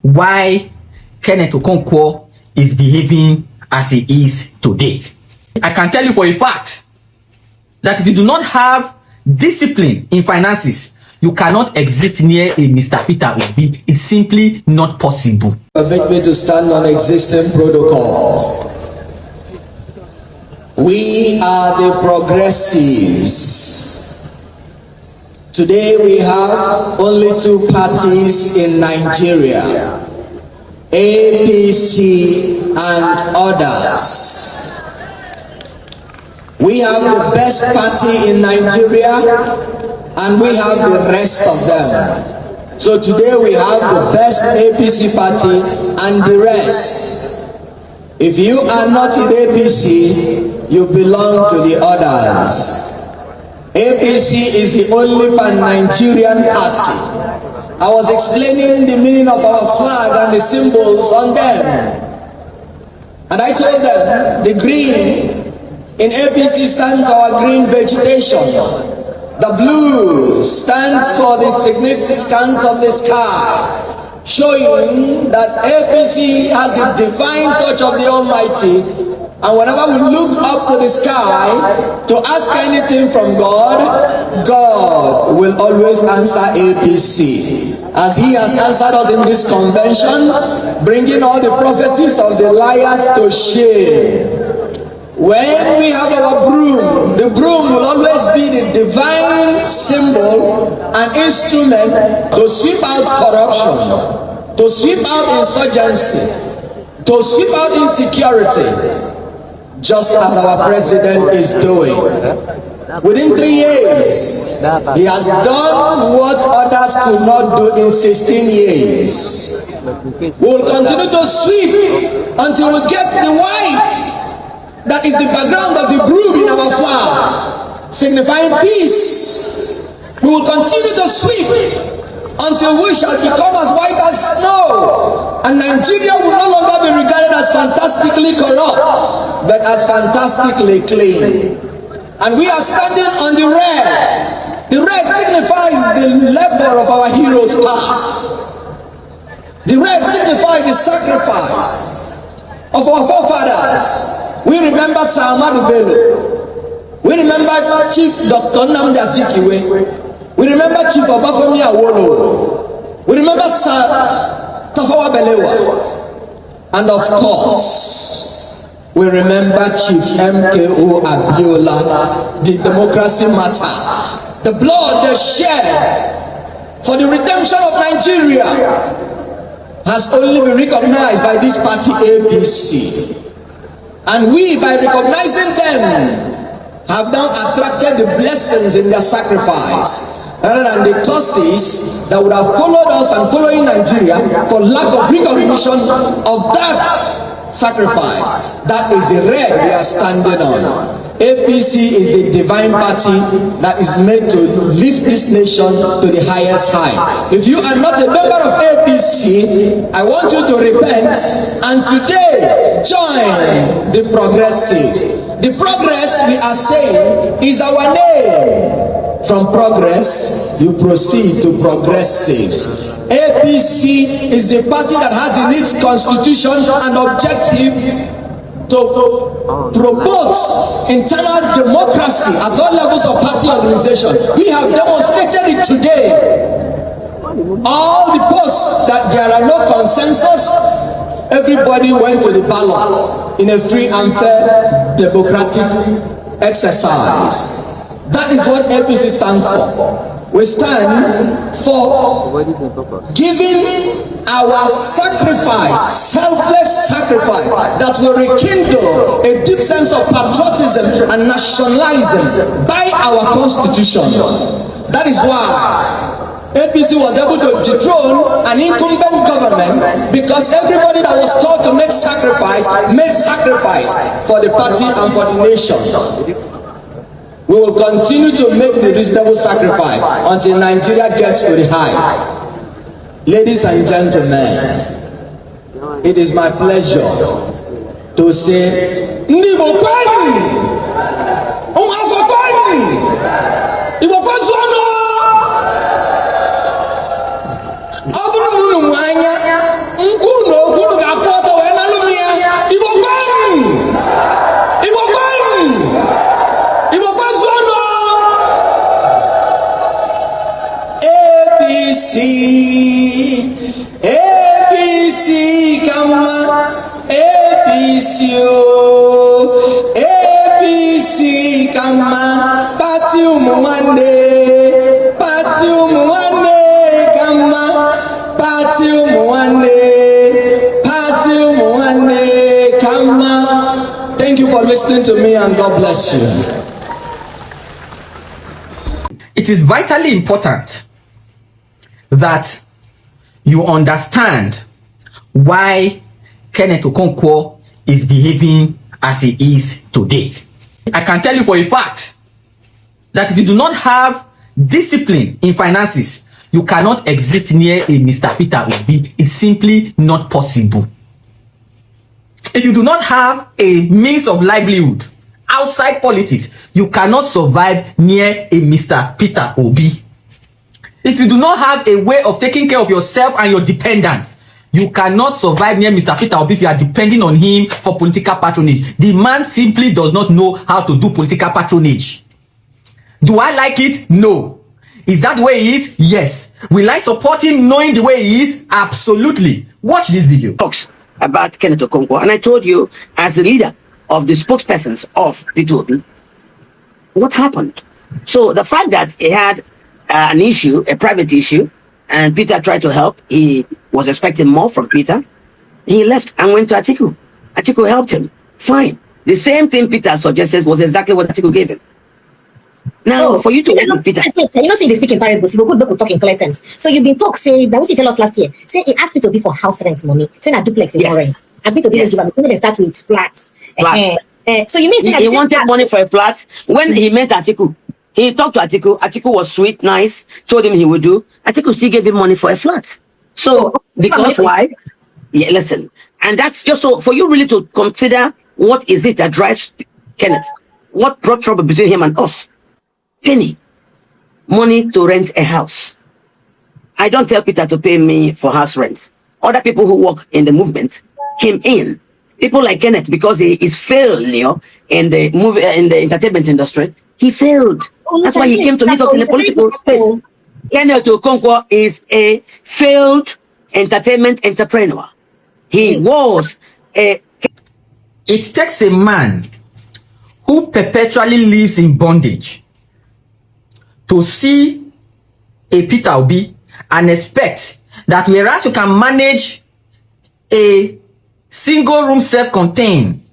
why Kenneth Okonkwo is behaving as he is today. I can tell you for a fact that if you do not have discipline in finances, you cannot exit near a Mr. Peter Obi. It's simply not possible. Permit me to stand on existing protocol. We are the progressives. Today we have only two parties in Nigeria, APC and others. We have the best party in Nigeria and we have the rest of them. So today we have the best APC party and the rest. If you are not in APC, you belong to the others. APC is the only pan-Nigerian party. I was explaining the meaning of our flag and the symbols on them. And I told them the green in APC stands for our green vegetation. The blue stands for the significance of the sky, showing that APC has the divine touch of the Almighty, and whenever we look up to the sky to ask anything from God, God will always answer APC, as He has answered us in this convention, bringing all the prophecies of the liars to shame. When we have our broom, the broom will always be the divine symbol and instrument to sweep out corruption, to sweep out insurgency, to sweep out insecurity, just as our president is doing. Within 3 years, he has done what others could not do in 16 years. We will continue to sweep until we get the white that is the background of the broom in our flag, signifying peace. We will continue to sweep until we shall become as white as snow, and Nigeria will no longer be regarded as fantastically corrupt, but as fantastically clean. And we are standing on the red. The red signifies the labor of our heroes past. The red signifies the sacrifice of our forefathers. We remember Sir Ahmadu Bello. We remember Chief Dr. Nnamdi Azikiwe. We remember Chief Obafemi Awolowo. We remember Sir Tafawa Balewa. And of course, we remember Chief MKO Abiola, the democracy matter, the blood they shed for the redemption of Nigeria has only been recognized by this party APC. And we, by recognizing them, have now attracted the blessings in their sacrifice, rather than the curses that would have followed us and following Nigeria for lack of recognition of that sacrifice. That is the red we are standing on. APC is the divine party that is made to lift this nation to the highest height. If you are not a member of APC, I want you to repent and today join the progressives. The progress we are saying is our name. From progress, you proceed to progressives. APC is the party that has in its constitution an objective to promote internal democracy at all levels of party organization. We have demonstrated it today. All the posts that there are no consensus, everybody went to the ballot in a free and fair democratic exercise. That is what APC stands for. We stand for giving our sacrifice, selfless sacrifice, that will rekindle a deep sense of patriotism and nationalism by our constitution. That is why APC was able to dethrone an incumbent government, because everybody that was called to make sacrifice made sacrifice for the party and for the nation. We will continue to make the reasonable sacrifice until Nigeria gets to the high. Ladies and gentlemen, it is my pleasure to say, APC kama, APC o, APC kama, party umuwande, party umuwande kama, party umuwande, party umuwande kama. Thank you for listening to me and God bless you. It is vitally important that you understand why Kenneth Okonkwo is behaving as he is today. I can tell you for a fact that if you do not have discipline in finances, you cannot exit near a Mr. Peter Obi. It's simply not possible. If you do not have a means of livelihood outside politics, you cannot survive near a Mr. Peter Obi. If you do not have a way of taking care of yourself and your dependents, you cannot survive near Mr. Peter Obi if you are depending on him for political patronage. The man simply does not know how to do political patronage. Do I like it? No. Is that the way he is? Yes. Will I support him knowing the way he is? Absolutely. Watch this video. Talks about Kenneth Okonkwo, and I told you, as the leader of the spokespersons of P2, what happened. So the fact that he had an issue, a private issue, and Peter tried to help, he was expecting more from Peter. He left and went to Atiku. Atiku helped him. Fine. The same thing Peter suggested was exactly what Atiku gave him. Now, for you to work with Peter. You know, say they speak in parables, you go good talk in clear terms. So you've been talk, say, that was he tell us last year. Say he asked me to be for house rent money, saying a duplex in rent. And Peter didn't give him, so they start with flats. So you mean he wanted money for a flat when he met Atiku? He talked to Atiku. Atiku was sweet, nice, told him he would do. Atiku still gave him money for a flat. So, because why? Yeah, listen. And that's just so for you really to consider what is it that drives Kenneth. What brought trouble between him and us? Penny. Money to rent a house. I don't tell Peter to pay me for house rent. Other people who work in the movement came in. People like Kenneth, because he is failure in the movie, in the entertainment industry, he failed. That's why he came to meet us in the political space. Kenneth Okonkwo is a failed entertainment entrepreneur. He was a... It takes a man who perpetually lives in bondage to see a Peter Obi and expect that whereas you can manage a single room self-contained,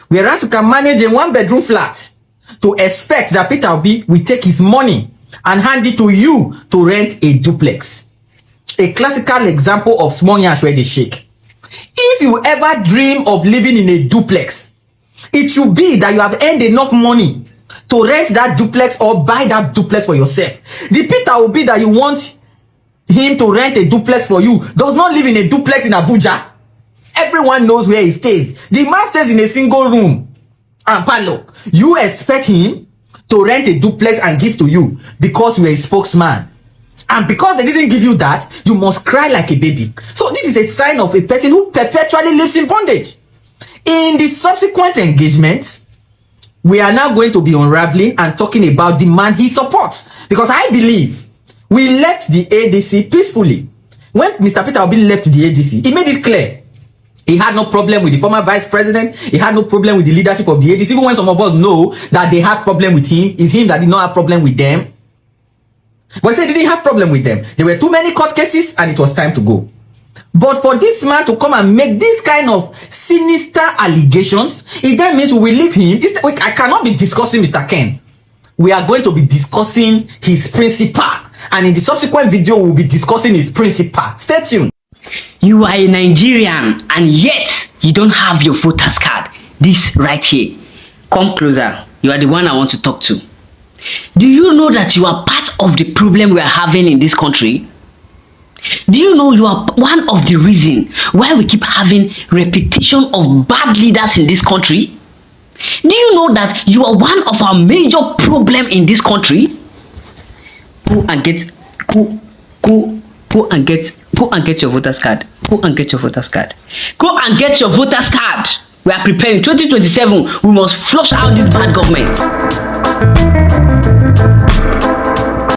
whereas you can manage a one-bedroom flat, to expect that Peter Obi will take his money and hand it to you to rent a duplex. A classical example of small yansh where they shake. If you ever dream of living in a duplex, it should be that you have earned enough money to rent that duplex or buy that duplex for yourself. The Peter Obi that you want him to rent a duplex for you does not live in a duplex in Abuja. Everyone knows where he stays. The man stays in a single room and parlor. You expect him to rent a duplex and give to you because you are a spokesman. And because they didn't give you that, you must cry like a baby. So this is a sign of a person who perpetually lives in bondage. In the subsequent engagements, we are now going to be unraveling and talking about the man he supports. Because I believe we left the ADC peacefully. When Mr. Peter Obi left the ADC, he made it clear. He had no problem with the former vice president. He had no problem with the leadership of the ADC. Even when some of us know that they had problem with him, it's him that did not have problem with them. But he said he didn't have problem with them. There were too many court cases and it was time to go. But for this man to come and make this kind of sinister allegations, it then means we will leave him. I cannot be discussing Mr. Ken. We are going to be discussing his principal. And in the subsequent video, we will be discussing his principal. Stay tuned. You are a Nigerian and yet you don't have your voter's card. This right here. Come closer. You are the one I want to talk to. Do you know that you are part of the problem we are having in this country? Do you know you are one of the reasons why we keep having repetition of bad leaders in this country? Do you know that you are one of our major problem in this country? Go and get your voter's card. Go and get your voter's card. Go and get your voter's card. We are preparing 2027. We must flush out this bad government.